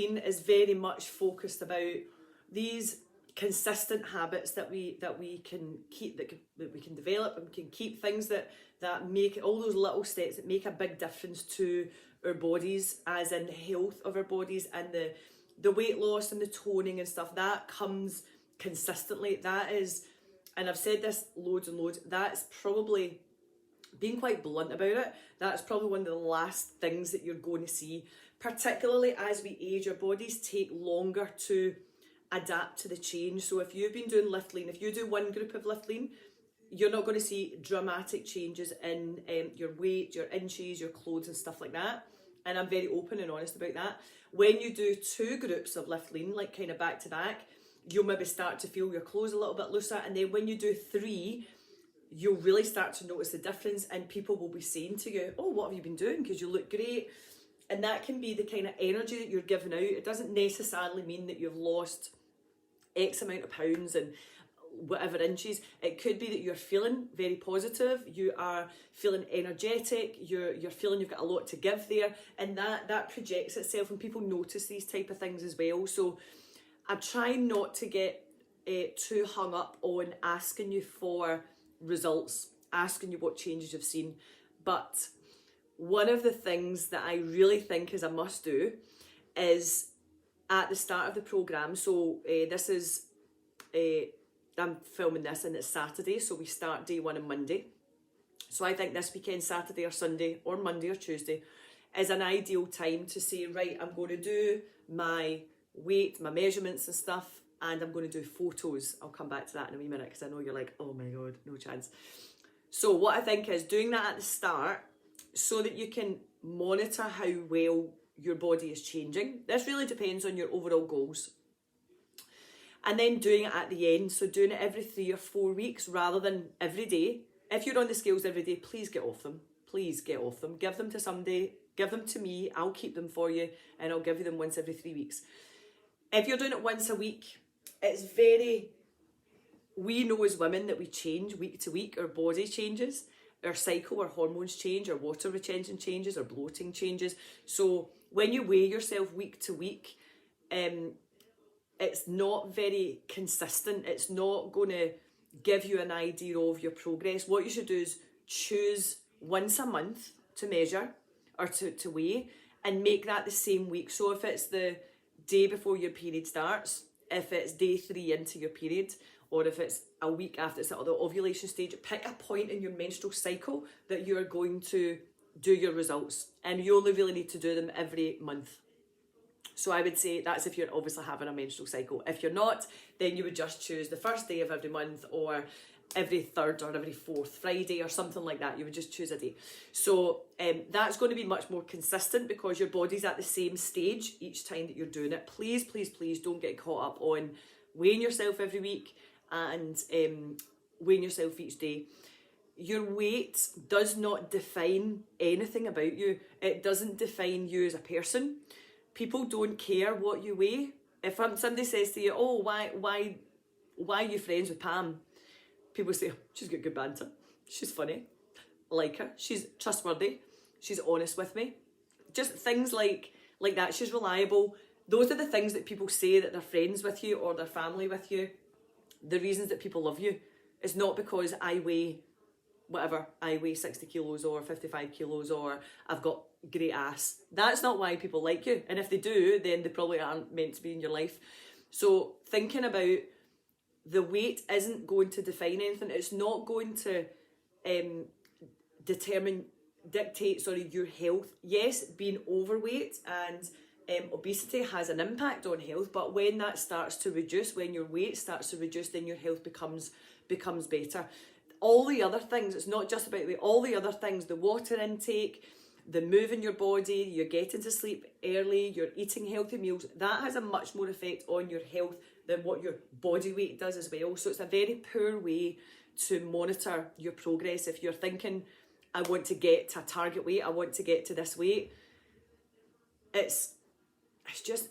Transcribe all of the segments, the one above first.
Liftlean is very much focused about these consistent habits that we can keep, that we can develop, and we can keep things that make all those little steps that make a big difference to our bodies, as in the health of our bodies, and the weight loss and the toning and stuff that comes consistently. That is, and I've said this loads and loads, that's probably, being quite blunt about it, that's probably one of the last things that you're going to see, particularly as we age. Our bodies take longer to adapt to the change. So if you've been doing Liftlean, if you do one group of Liftlean, you're not going to see dramatic changes in your weight, your inches, your clothes and stuff like that. And I'm very open and honest about that. When you do 2 groups of Liftlean, like kind of back to back, you'll maybe start to feel your clothes a little bit looser. And then when you do 3, you'll really start to notice the difference, and people will be saying to you, oh, what have you been doing? Because you look great. And that can be the kind of energy that you're giving out. It doesn't necessarily mean that you've lost X amount of pounds and whatever inches. It could be that you're feeling very positive, you are feeling energetic, you're feeling you've got a lot to give there, and that projects itself, and people notice these type of things as well. So I try not to get too hung up on asking you for results, asking you what changes you've seen. But one of the things that I really think is a must do is at the start of the programme. So this is, I'm filming this and it's Saturday, so we start day 1 on Monday. So I think this weekend, Saturday or Sunday or Monday or Tuesday, is an ideal time to say, right, I'm going to do my weight, my measurements and stuff, and I'm going to do photos. I'll come back to that in a wee minute, because I know you're like, oh my God, no chance. So what I think is doing that at the start so that you can monitor how well your body is changing. This really depends on your overall goals. And then doing it at the end, so doing it every 3 or 4 weeks rather than every day. If you're on the scales every day, please get off them. Please get off them. Give them to somebody, give them to me, I'll keep them for you, and I'll give you them once every 3 weeks. If you're doing it once a week, it's we know as women that we change week to week, our body changes, our cycle, our hormones change, our water retention changes, our bloating changes. So when you weigh yourself week to week, it's not very consistent. It's not going to give you an idea of your progress. What you should do is choose once a month to measure or to weigh, and make that the same week. So if it's the day before your period starts, if it's day 3 into your period, or if it's a week after it's at the ovulation stage, pick a point in your menstrual cycle that you're going to do your results, and you only really need to do them every month. So I would say that's if you're obviously having a menstrual cycle. If you're not, then you would just choose the first day of every month, or every 3rd or every 4th Friday or something like that. You would just choose a day. So that's going to be much more consistent, because your body's at the same stage each time that you're doing it. Please, please, please don't get caught up on weighing yourself every week and weighing yourself each day. Your weight does not define anything about you. It doesn't define you as a person. People don't care what you weigh. If somebody says to you, oh, why are you friends with Pam? People say, she's got good banter, she's funny, I like her, she's trustworthy, she's honest with me. Just things like that. She's reliable. Those are the things that people say that they're friends with you or they're family with you. The reasons that people love you is not because I weigh 60 kilos or 55 kilos or I've got great ass. That's not why people like you. And if they do, then they probably aren't meant to be in your life. So thinking about the weight isn't going to define anything. It's not going to dictate your health. Yes, being overweight and obesity has an impact on health, but when that starts to reduce, when your weight starts to reduce, then your health becomes better. All the other things, it's not just about weight, all the other things, the water intake, the move in your body, you're getting to sleep early, you're eating healthy meals, that has a much more effect on your health than what your body weight does as well. So it's a very poor way to monitor your progress. If you're thinking, I want to get to a target weight, I want to get to this weight, it's just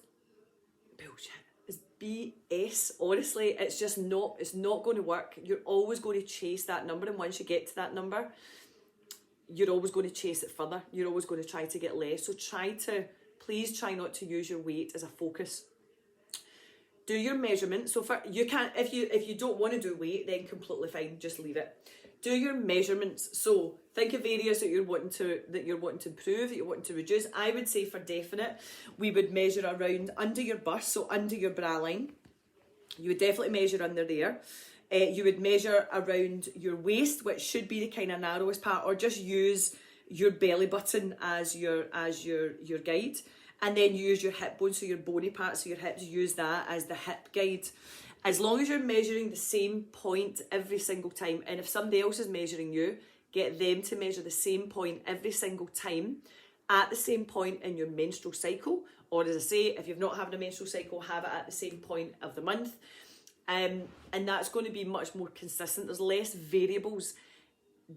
bullshit. It's BS, honestly. It's not going to work. You're always going to chase that number, and once you get to that number, you're always going to chase it further. You're always going to try to get less. So try to please try not to use your weight as a focus. Do your measurements. So you can't, if you don't want to do weight, then completely fine, just leave it. Do your measurements. So think of areas that you're wanting to improve, that you're wanting to reduce. I would say for definite, we would measure around under your bust, so under your bra line. You would definitely measure under there. You would measure around your waist, which should be the kind of narrowest part, or just use your belly button as your guide. And then use your hip bone, so your bony parts of your hips, use that as the hip guide. As long as you're measuring the same point every single time, and if somebody else is measuring you, get them to measure the same point every single time at the same point in your menstrual cycle. Or as I say, if you're not having a menstrual cycle, have it at the same point of the month. And that's going to be much more consistent. There's less variables.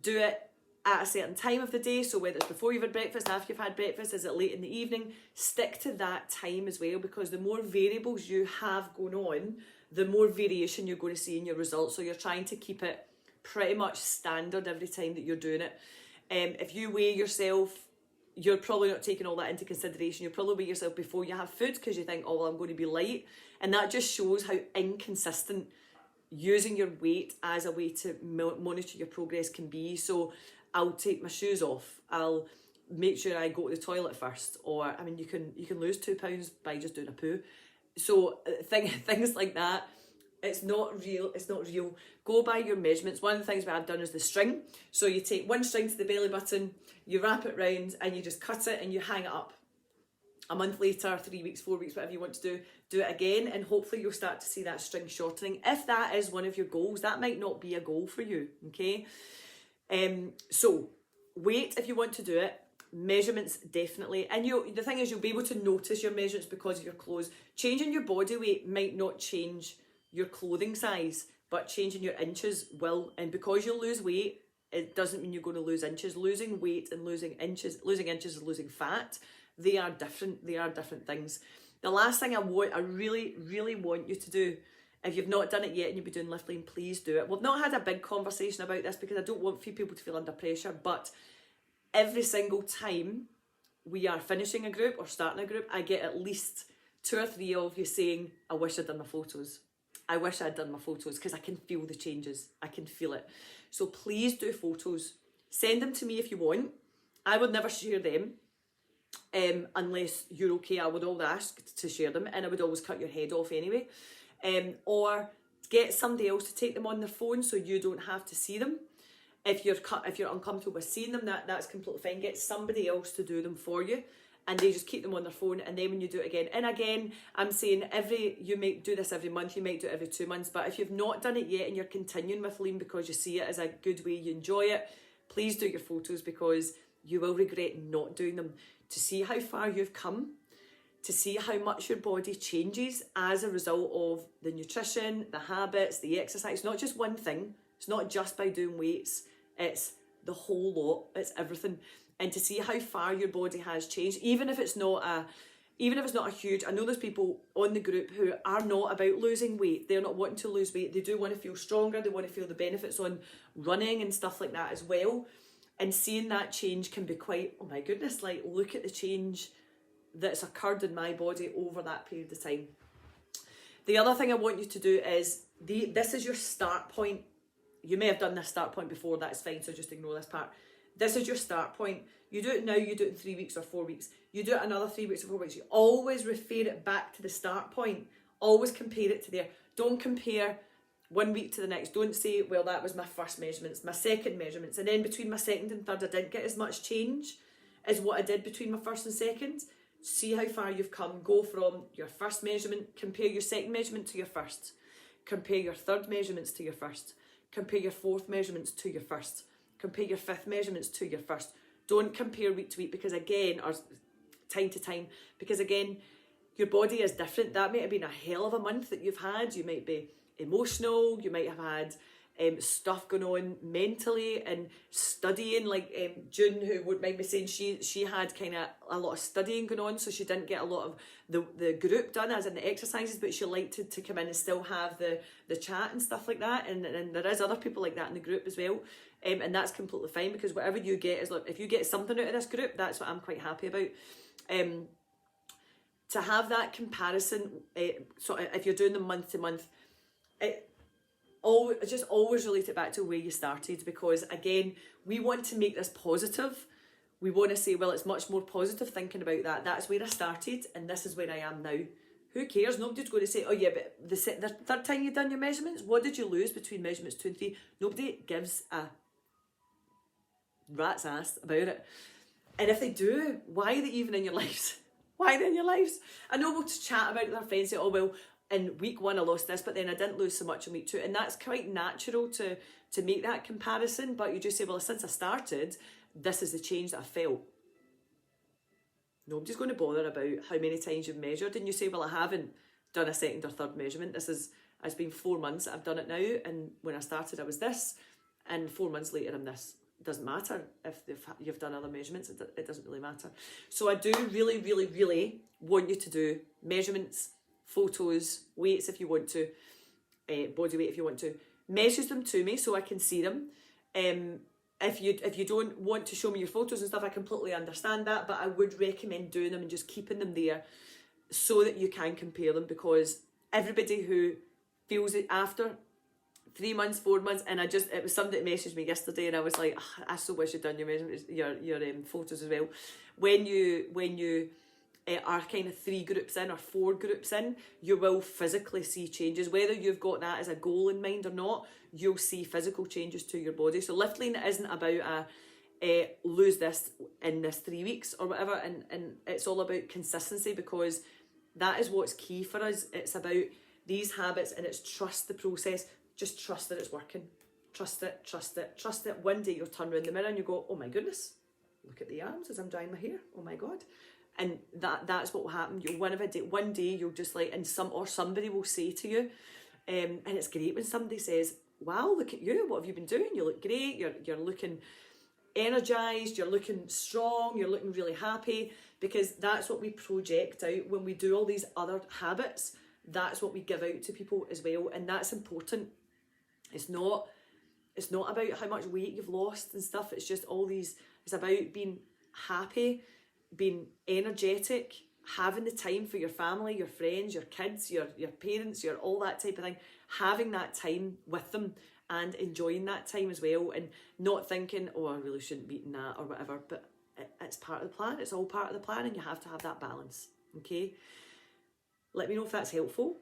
Do it at a certain time of the day, so whether it's before you've had breakfast, after you've had breakfast, is it late in the evening, stick to that time as well, because the more variables you have going on, the more variation you're going to see in your results. So you're trying to keep it pretty much standard every time that you're doing it. If you weigh yourself, you're probably not taking all that into consideration. You'll probably weigh yourself before you have food because you think, oh, well, I'm going to be light. And that just shows how inconsistent using your weight as a way to monitor your progress can be. So I'll take my shoes off. I'll make sure I go to the toilet first. Or, I mean, you can lose 2 pounds by just doing a poo. So things like that. It's not real. Go by your measurements. One of the things I've done is the string. So you take one string to the belly button, you wrap it round, and you just cut it and you hang it up. A month later, 3 weeks, 4 weeks, whatever you want to do it again, and hopefully you'll start to see that string shortening. If that is one of your goals, that might not be a goal for you, okay? So weight, if you want to do it, measurements definitely, and the thing is, you'll be able to notice your measurements because of your clothes. Changing your body weight might not change your clothing size, but changing your inches will. And because you'll lose weight, it doesn't mean you're going to lose inches. Losing weight and losing inches and losing fat, they are different things. The last thing I really, really want you to do, if you've not done it yet and you'll be doing Liftline, please do it. We've not had a big conversation about this because I don't want people to feel under pressure, but every single time we are finishing a group or starting a group, I get at least 2 or 3 of you saying, I wish I'd done my photos. I wish I'd done my photos, because I can feel the changes. I can feel it. So please do photos. Send them to me if you want. I would never share them unless you're okay. I would always ask to share them, and I would always cut your head off anyway. Or get somebody else to take them on their phone so you don't have to see them. If you're uncomfortable with seeing them, that's completely fine. Get somebody else to do them for you, and they just keep them on their phone. And then when you do it again, and again, I'm saying you might do this every month, you might do it every 2 months, but if you've not done it yet and you're continuing with Lean because you see it as a good way, you enjoy it, please do your photos, because you will regret not doing them. To see how far you've come, to see how much your body changes as a result of the nutrition, the habits, the exercise. It's not just one thing. It's not just by doing weights. It's the whole lot. It's everything. And to see how far your body has changed, even if it's not a huge, I know there's people on the group who are not about losing weight. They're not wanting to lose weight. They do want to feel stronger. They want to feel the benefits on running and stuff like that as well. And seeing that change can be quite, oh my goodness, like, look at the change that's occurred in my body over that period of time. The other thing I want you to do is, this is your start point. You may have done this start point before, that's fine, so just ignore this part. This is your start point. You do it now, you do it in 3 weeks or 4 weeks. You do it another 3 weeks or 4 weeks. You always refer it back to the start point. Always compare it to there. Don't compare 1 week to the next. Don't say, well, that was my first measurements, my second measurements, and then between my second and third I didn't get as much change as what I did between my first and second. See how far you've come. Go from your first measurement, compare your second measurement to your first. Compare your third measurements to your first. Compare your fourth measurements to your first. Compare your fifth measurements to your first. Don't compare week to week, because again, or time to time, because again, your body is different. That might have been a hell of a month that you've had. You might be emotional, you might have had stuff going on mentally and studying, like June, who would mind me saying she had kind of a lot of studying going on, so she didn't get a lot of the group done, as in the exercises, but she liked to come in and still have the chat and stuff like that, and there is other people like that in the group as well, and that's completely fine, because whatever you get is, like, if you get something out of this group, that's what I'm quite happy about. to have that comparison, so if you're doing them month to month, just always relate it back to where you started, because again, we want to make this positive. We want to say, well, it's much more positive thinking about that. That's where I started and this is where I am now. Who cares? Nobody's going to say, oh yeah, but the third time you've done your measurements, what did you lose between measurements 2 and 3? Nobody gives a rat's ass about it. And if they do, why are they even in your lives? Why are they in your lives? I know we'll chat about it with our friends, say, oh well, in week 1 I lost this, but then I didn't lose so much in week 2. And that's quite natural to make that comparison, but you just say, well, since I started, this is the change that I felt. Nobody's going to bother about how many times you've measured, and you say, well, I haven't done a second or third measurement. It's been 4 months that I've done it now, and when I started I was this, and 4 months later I'm this. It doesn't matter if you've done other measurements, it doesn't really matter. So I do really, really, really want you to do measurements, photos, weights if you want to, body weight if you want to. Message them to me so I can see them. If you don't want to show me your photos and stuff, I completely understand that, but I would recommend doing them and just keeping them there so that you can compare them, because everybody who feels it after 3 months, 4 months, and it was somebody that messaged me yesterday and I was like, oh, I so wish you'd done your measurements, your photos as well. When you are kind of 3 groups in or 4 groups in, you will physically see changes. Whether you've got that as a goal in mind or not, you'll see physical changes to your body. So lifting isn't about lose this in this 3 weeks or whatever, and it's all about consistency, because that is what's key for us. It's about these habits, and it's trust the process. Just trust that it's working. Trust it, trust it, trust it. One day you'll turn around the mirror and you go, oh my goodness, look at the arms as I'm drying my hair. Oh my God. And that's what will happen. You'll one day you'll just like, and somebody will say to you, and it's great when somebody says, wow, look at you, what have you been doing? You look great, you're looking energized, you're looking strong, you're looking really happy, because that's what we project out when we do all these other habits. That's what we give out to people as well, and that's important. It's not about how much weight you've lost and stuff. It's just all these, it's about being happy, being energetic, having the time for your family, your friends, your kids, your parents, your all that type of thing, having that time with them and enjoying that time as well, and not thinking, oh, I really shouldn't be eating that or whatever, but it's part of the plan. It's all part of the plan, and you have to have that balance, okay? Let me know if that's helpful.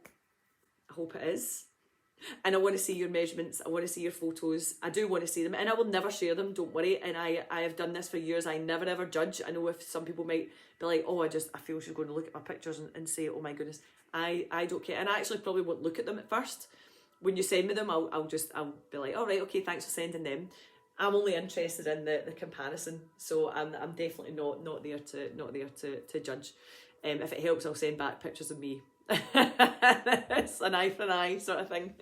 I hope it is. And I want to see your measurements. I want to see your photos. I do want to see them, and I will never share them, don't worry. And I have done this for years. I never ever judge. I know if some people might be like, oh, I feel she's going to look at my pictures and say, oh my goodness. I don't care. And I actually probably won't look at them at first. When you send me them, I'll be like, all right, okay, thanks for sending them. I'm only interested in the comparison. So I'm definitely not there to judge. If it helps, I'll send back pictures of me. It's an eye for an eye sort of thing.